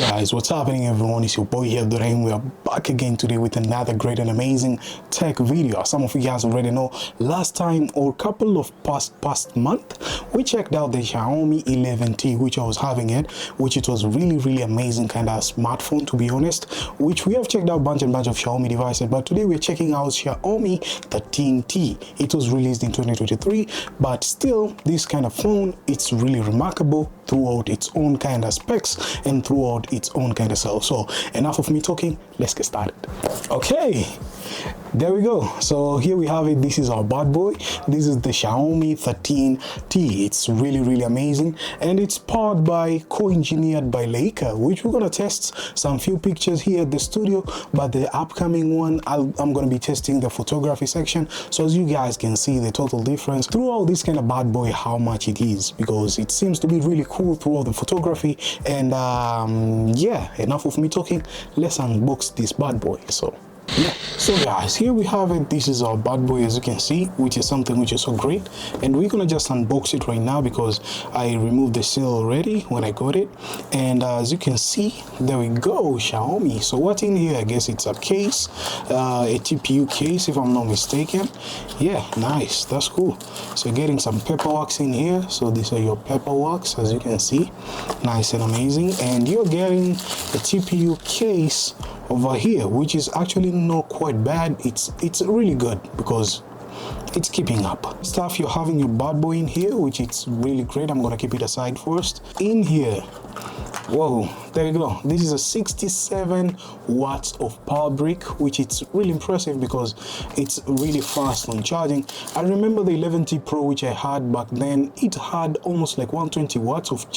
guys, what's happening everyone? It's your boy here, Doreen. We are back again today with another great and amazing tech video. Some of you guys already know, last time or a couple of past month, we checked out the Xiaomi 13T, which I was having it, which it was really amazing kind of smartphone, to be honest, which we have checked out bunch of Xiaomi devices, but today we're checking out Xiaomi 13T. It was released in 2023, but still this kind of phone, it's really remarkable throughout its own kind of specs and throughout its own kind of self. So enough of me talking, let's get started. Okay, there we go. So here we have it. This is our bad boy. This is the Xiaomi 13T. It's really amazing, and it's powered by, co-engineered by Leica, which we're gonna test some few pictures here at the studio, but the upcoming one I'm gonna be testing the photography section, so as you guys can see the total difference throughout this kind of bad boy, how much it is, because it seems to be really cool throughout the photography. And yeah, enough of me talking, let's unbox this bad boy. So yeah, so guys, here we have it. This is our bad boy, as you can see, which is something which is so great, and we're gonna just unbox it right now because I removed the seal already when I got it. And as you can see, there we go, Xiaomi. So what's in here? I guess it's a case, a TPU case if I'm not mistaken. Yeah, nice, that's cool. So getting some paperwork in here. So these are your paperwork, as you can see, nice and amazing. And you're getting the TPU case over here, which is actually not quite bad. It's really good because it's keeping up. Stuff, you're having your bad boy in here, which is really great. I'm gonna keep it aside first. In here, whoa, there you go. This is a 67 watts of power brick, which is really impressive because it's really fast on charging. I remember the 11T Pro, which I had back then, it had almost like 120 watts of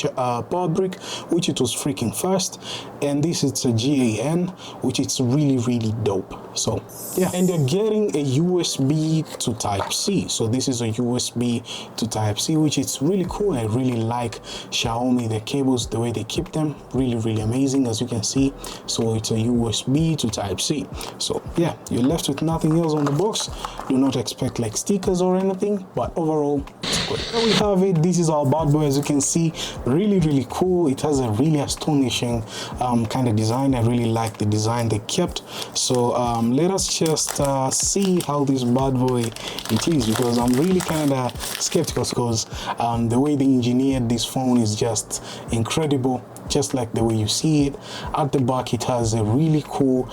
power brick, which it was freaking fast. And this is a GAN, which is really dope. So yeah, and they're getting a USB to Type-C. So this is a USB to Type-C, which is really cool. I really like Xiaomi, the cables, the way they keep them, really amazing, as you can see. So it's a USB to Type-C. So yeah, you're left with nothing else on the box. Do not expect like stickers or anything, but overall it's good. Here we have it. This is our bad boy, as you can see, really cool. It has a really astonishing kind of design. I really like the design they kept. So let us just see how this bad boy it is, because I'm really kind of skeptical because the way they engineered this phone is just incredible, just like the way you see it. At the back, it has a really cool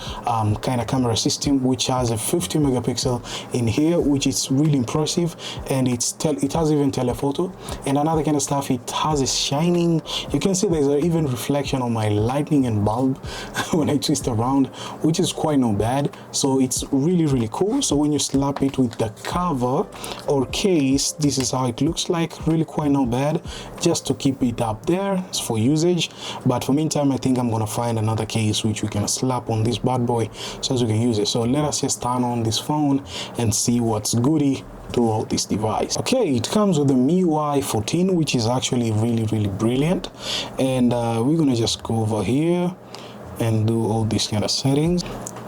kind of camera system, which has a 50 megapixel in here, which is really impressive. And it has even telephoto and another kind of stuff. It has a shining, you can see there's even reflection on my lightning and bulb when I twist around, which is quite not bad. So it's really cool. So when you slap it with the cover or case, this is how it looks like. Really quite not bad, just to keep it up there for usage. But for meantime, I think I'm gonna find another case which we can slap on this bad boy so as we can use it. So let us just turn on this phone and see what's goody throughout this device. Okay, it comes with the MIUI 14, which is actually really brilliant. And we're gonna just go over here and do all these kind of settings.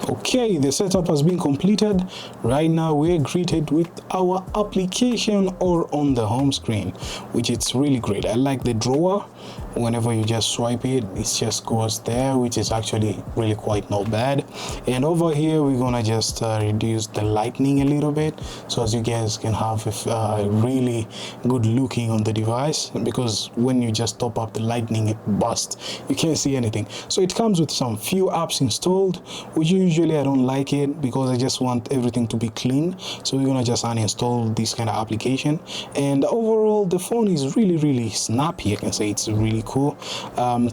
Okay, the setup has been completed. Right now we're greeted with our application or on the home screen, which is really great. I like the drawer. Whenever you just swipe it, it just goes there, which is actually really quite not bad. And over here we're gonna just reduce the lightning a little bit, so as you guys can have a really good looking on the device, because when you just top up the lightning, it busts, you can't see anything. So it comes with some few apps installed, which usually I don't like it because I just want everything to be clean. So we're gonna just uninstall this kind of application. And overall the phone is really snappy. I can say it's really cool.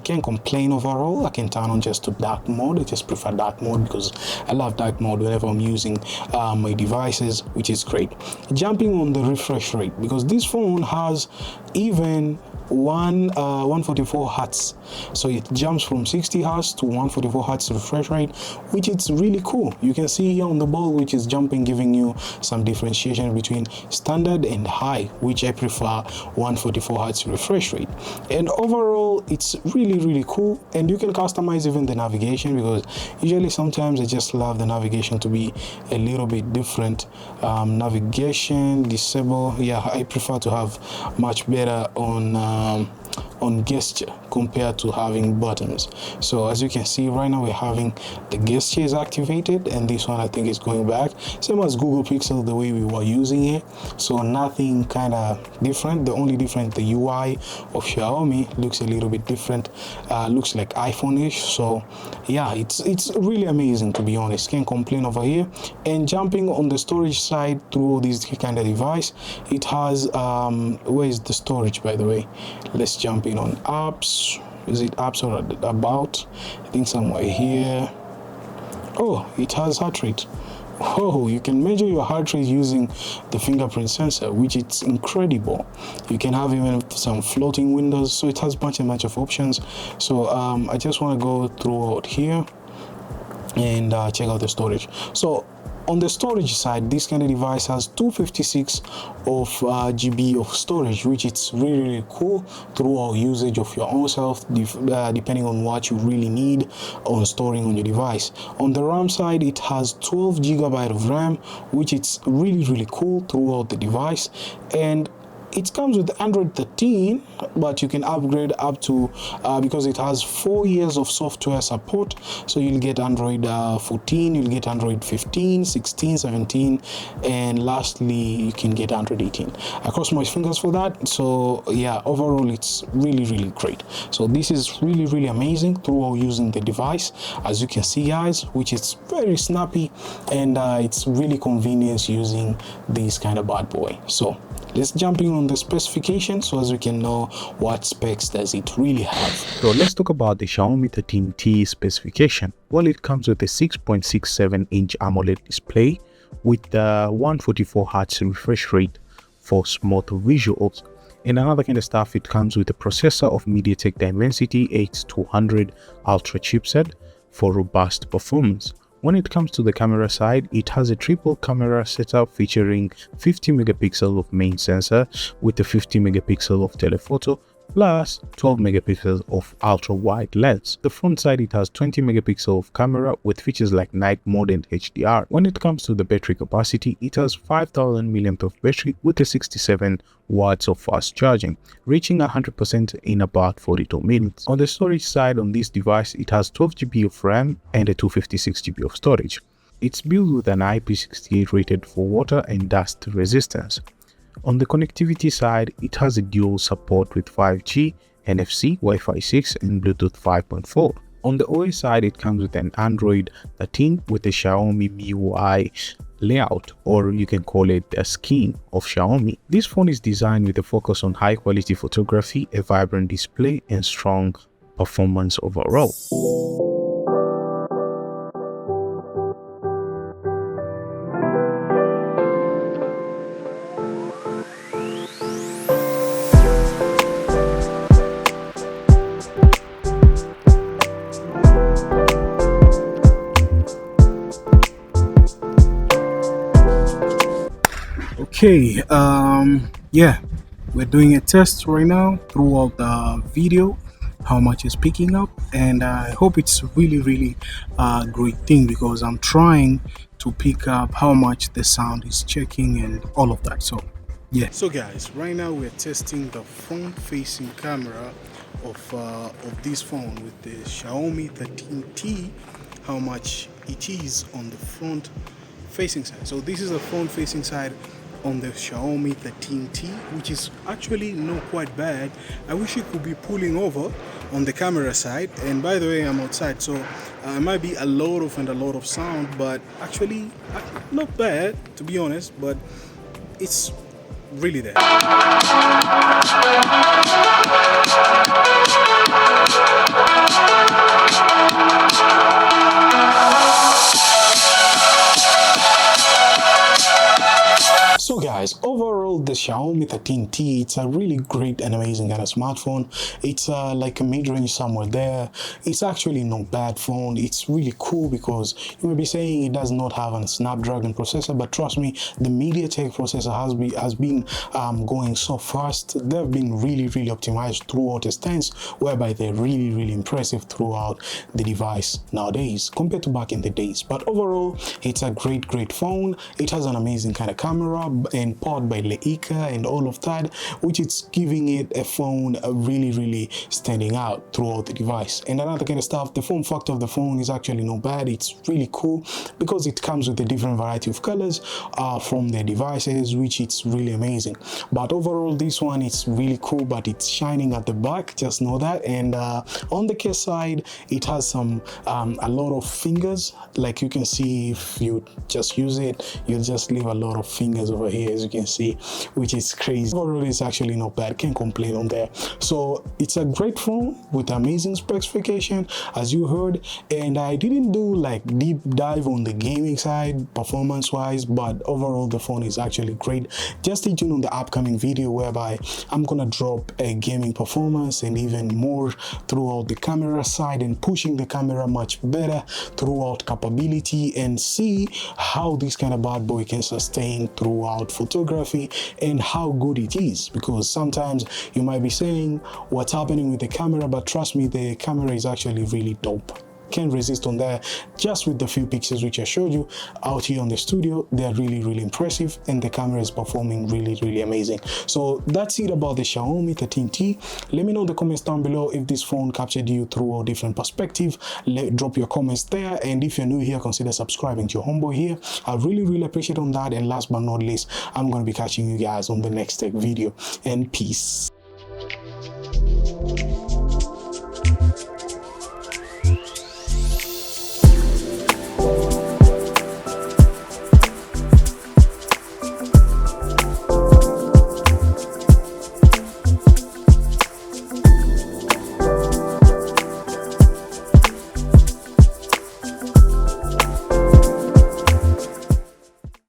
Can't complain overall. I can turn on just to dark mode. I just prefer dark mode because I love dark mode whenever I'm using my devices, which is great. Jumping on the refresh rate, because this phone has even 144 hertz, so it jumps from 60 hertz to 144 hertz refresh rate, which is really cool. You can see here on the ball, which is jumping, giving you some differentiation between standard and high, which I prefer 144 hertz refresh rate. And overall it's really cool. And you can customize even the navigation, because usually sometimes I just love the navigation to be a little bit different. Navigation disable, yeah, I prefer to have much better on on gesture compared to having buttons. So as you can see right now, we're having the gesture is activated, and this one I think is going back, same as Google Pixel the way we were using it. So nothing kind of different. The only different, the UI of Xiaomi looks a little bit different, looks like iPhone-ish. So yeah, it's really amazing, to be honest. Can't complain over here. And jumping on the storage side through this kind of device, it has where is the storage, by the way? Let's jump in on apps. Is it apps or about? I think somewhere here. Oh, it has heart rate. Oh, you can measure your heart rate using the fingerprint sensor, which is incredible. You can have even some floating windows, so it has bunch of options. So I just want to go through here and check out the storage. So on the storage side, this kind of device has 256 of GB of storage, which is really cool throughout usage of your own self, depending on what you really need on storing on your device. On the RAM side, it has 12 GB of RAM, which is really cool throughout the device. And it comes with Android 13, but you can upgrade up to because it has 4 years of software support. So you'll get Android 14, you'll get Android 15, 16, 17, and lastly you can get Android 18. I cross my fingers for that. So yeah, overall it's really great. So this is really amazing throughout using the device, as you can see, guys, which is very snappy, and it's really convenient using this kind of bad boy. So let's jump in on the specifications so as we can know what specs does it really have. So let's talk about the Xiaomi 13T specification. Well, it comes with a 6.67-inch AMOLED display with the 144Hz refresh rate for smooth visuals. And another kind of stuff, it comes with a processor of MediaTek Dimensity 8200 Ultra chipset for robust performance. When it comes to the camera side, it has a triple camera setup featuring 50 megapixel of main sensor with a 50 megapixel of telephoto plus 12 megapixels of ultra wide lens. The front side, it has 20 megapixel of camera with features like night mode and HDR. When it comes to the battery capacity, it has 5000 mAh of battery with a 67 watts of fast charging, reaching 100% in about 42 minutes. On the storage side, on this device, it has 12 GB of RAM and a 256 GB of storage. It's built with an IP68 rated for water and dust resistance. On the connectivity side, it has a dual support with 5G, NFC, Wi-Fi 6 and Bluetooth 5.4. On the OS side, it comes with an Android 13 with a Xiaomi MIUI layout, or you can call it a skin of Xiaomi. This phone is designed with a focus on high quality photography, a vibrant display and strong performance overall. Okay, yeah, we're doing a test right now throughout the video, how much is picking up, and I hope it's really a great thing, because I'm trying to pick up how much the sound is checking and all of that. So yeah, so guys, right now we're testing the front facing camera of this phone with the Xiaomi 13T, how much it is on the front facing side. So this is the front facing side on the Xiaomi 13T, which is actually not quite bad. I wish it could be pulling over on the camera side. And by the way, I'm outside, so it might be a lot of sound, but actually not bad, to be honest, but it's really there. So guys, overall the Xiaomi 13T, it's a really great and amazing kind of smartphone. It's like a mid-range somewhere there. It's actually not bad phone. It's really cool, because you may be saying it does not have a Snapdragon processor, but trust me, the MediaTek processor has been going so fast. They've been really optimized throughout the stance, whereby they're really impressive throughout the device nowadays compared to back in the days. But overall, it's a great phone. It has an amazing kind of camera and powered by Ica and all of that, which is giving it a phone really standing out throughout the device. And another kind of stuff, the form factor of the phone is actually not bad. It's really cool because it comes with a different variety of colors from the devices, which it's really amazing. But overall, this one is really cool, but it's shining at the back, just know that. And on the case side, it has some a lot of fingers. Like you can see, if you just use it, you'll just leave a lot of fingers over here, as you can see, which is crazy. Overall, it's actually not bad, can't complain on there. So it's a great phone with amazing specification, as you heard. And I didn't do like deep dive on the gaming side performance wise, but overall the phone is actually great. Just stay tuned on the upcoming video whereby I'm gonna drop a gaming performance and even more throughout the camera side and pushing the camera much better throughout capability, and see how this kind of bad boy can sustain throughout photography and how good it is. Because sometimes you might be saying what's happening with the camera, but trust me, the camera is actually really dope. Can't resist on that. Just with the few pictures which I showed you out here on the studio, they're really impressive, and the camera is performing really amazing. So that's it about the Xiaomi 13T. Let me know in the comments down below if this phone captured you through a different perspective. Drop your comments there, and if you're new here, consider subscribing to your homeboy here. I really appreciate on that. And last but not least, I'm going to be catching you guys on the next tech video, and peace.